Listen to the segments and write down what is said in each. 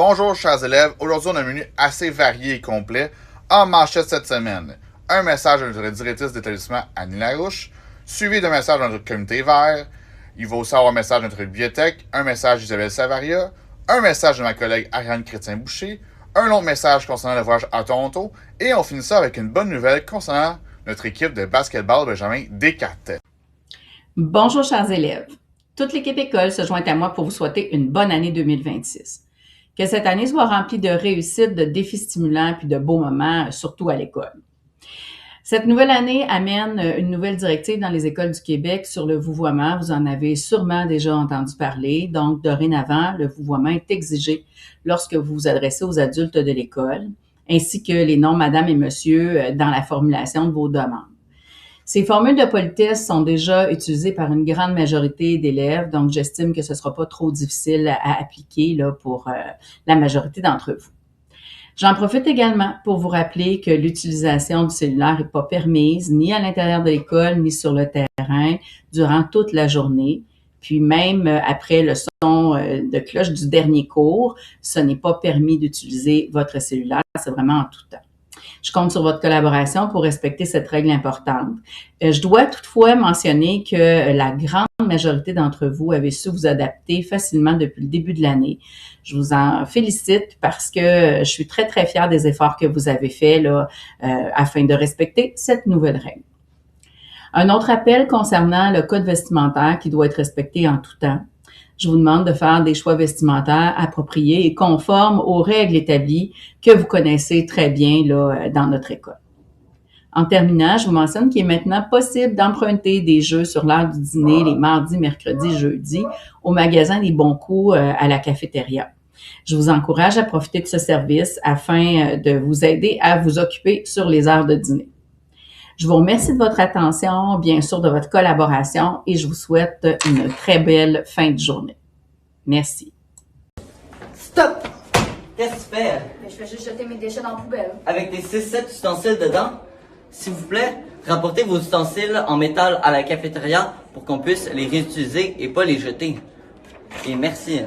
Bonjour chers élèves, aujourd'hui on a un menu assez varié et complet. En manchette cette semaine, un message de notre directrice d'établissement Annie Larouche, suivi d'un message de notre comité vert. Il va aussi avoir un message de notre bibliothèque, un message d'Isabelle Savaria, un message de ma collègue Ariane Chrétien-Boucher, un autre message concernant le voyage à Toronto, et on finit ça avec une bonne nouvelle concernant notre équipe de basketball Benjamin D4. Bonjour chers élèves. Toute l'équipe école se joint à moi pour vous souhaiter une bonne année 2026. Que cette année soit remplie de réussites, de défis stimulants puis de beaux moments, surtout à l'école. Cette nouvelle année amène une nouvelle directive dans les écoles du Québec sur le vouvoiement. Vous en avez sûrement déjà entendu parler. Donc, dorénavant, le vouvoiement est exigé lorsque vous vous adressez aux adultes de l'école, ainsi que les noms madame et monsieur dans la formulation de vos demandes. Ces formules de politesse sont déjà utilisées par une grande majorité d'élèves, donc j'estime que ce ne sera pas trop difficile à appliquer là, pour la majorité d'entre vous. J'en profite également pour vous rappeler que l'utilisation du cellulaire n'est pas permise ni à l'intérieur de l'école ni sur le terrain durant toute la journée. Puis même après le son de cloche du dernier cours, ce n'est pas permis d'utiliser votre cellulaire, c'est vraiment en tout temps. Je compte sur votre collaboration pour respecter cette règle importante. Je dois toutefois mentionner que la grande majorité d'entre vous avez su vous adapter facilement depuis le début de l'année. Je vous en félicite parce que je suis très, très fière des efforts que vous avez faits là, afin de respecter cette nouvelle règle. Un autre appel concernant le code vestimentaire qui doit être respecté en tout temps. Je vous demande de faire des choix vestimentaires appropriés et conformes aux règles établies que vous connaissez très bien là, dans notre école. En terminant, je vous mentionne qu'il est maintenant possible d'emprunter des jeux sur l'heure du dîner les mardis, mercredis, jeudis au magasin des Bons Coups à la cafétéria. Je vous encourage à profiter de ce service afin de vous aider à vous occuper sur les heures de dîner. Je vous remercie de votre attention, bien sûr de votre collaboration et je vous souhaite une très belle fin de journée. Merci. Stop! Qu'est-ce que tu fais? Mais je fais juste jeter mes déchets dans la poubelle. Avec tes 6-7 ustensiles dedans? S'il vous plaît, rapportez vos ustensiles en métal à la cafétéria pour qu'on puisse les réutiliser et pas les jeter. Et merci.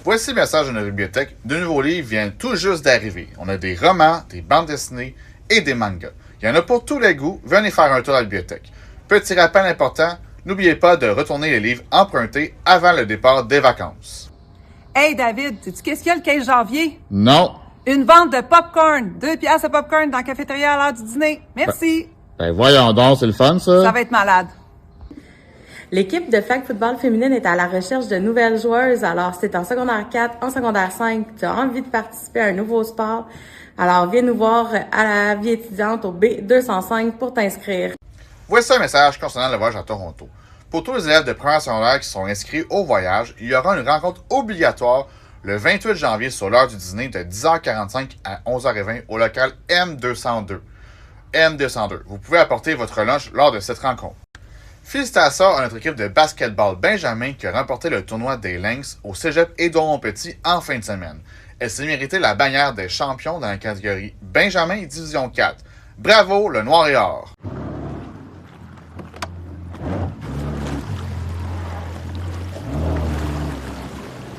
Voici le message de notre bibliothèque. De nouveaux livres viennent tout juste d'arriver. On a des romans, des bandes dessinées et des mangas. Il y en a pour tous les goûts. Venez faire un tour à la bibliothèque. Petit rappel important, n'oubliez pas de retourner les livres empruntés avant le départ des vacances. Hey David, sais-tu qu'est-ce qu'il y a le 15 janvier? Non. Une vente de popcorn. 2 piastres de popcorn dans la cafétéria à l'heure du dîner. Merci. Ben voyons donc, c'est le fun ça. Ça va être malade. L'équipe de flag football féminine est à la recherche de nouvelles joueuses. Alors, c'est en secondaire 4, en secondaire 5, tu as envie de participer à un nouveau sport. Alors, viens nous voir à la vie étudiante au B205 pour t'inscrire. Voici un message concernant le voyage à Toronto. Pour tous les élèves de première secondaire qui sont inscrits au voyage, il y aura une rencontre obligatoire le 28 janvier sur l'heure du dîner de 10h45 à 11h20 au local M202. M202. Vous pouvez apporter votre lunch lors de cette rencontre. Félicitations à notre équipe de basketball Benjamin qui a remporté le tournoi des Lynx au Cégep Édouard-Montpetit en fin de semaine. Elle s'est méritée la bannière des champions dans la catégorie Benjamin Division 4. Bravo, le Noir et Or!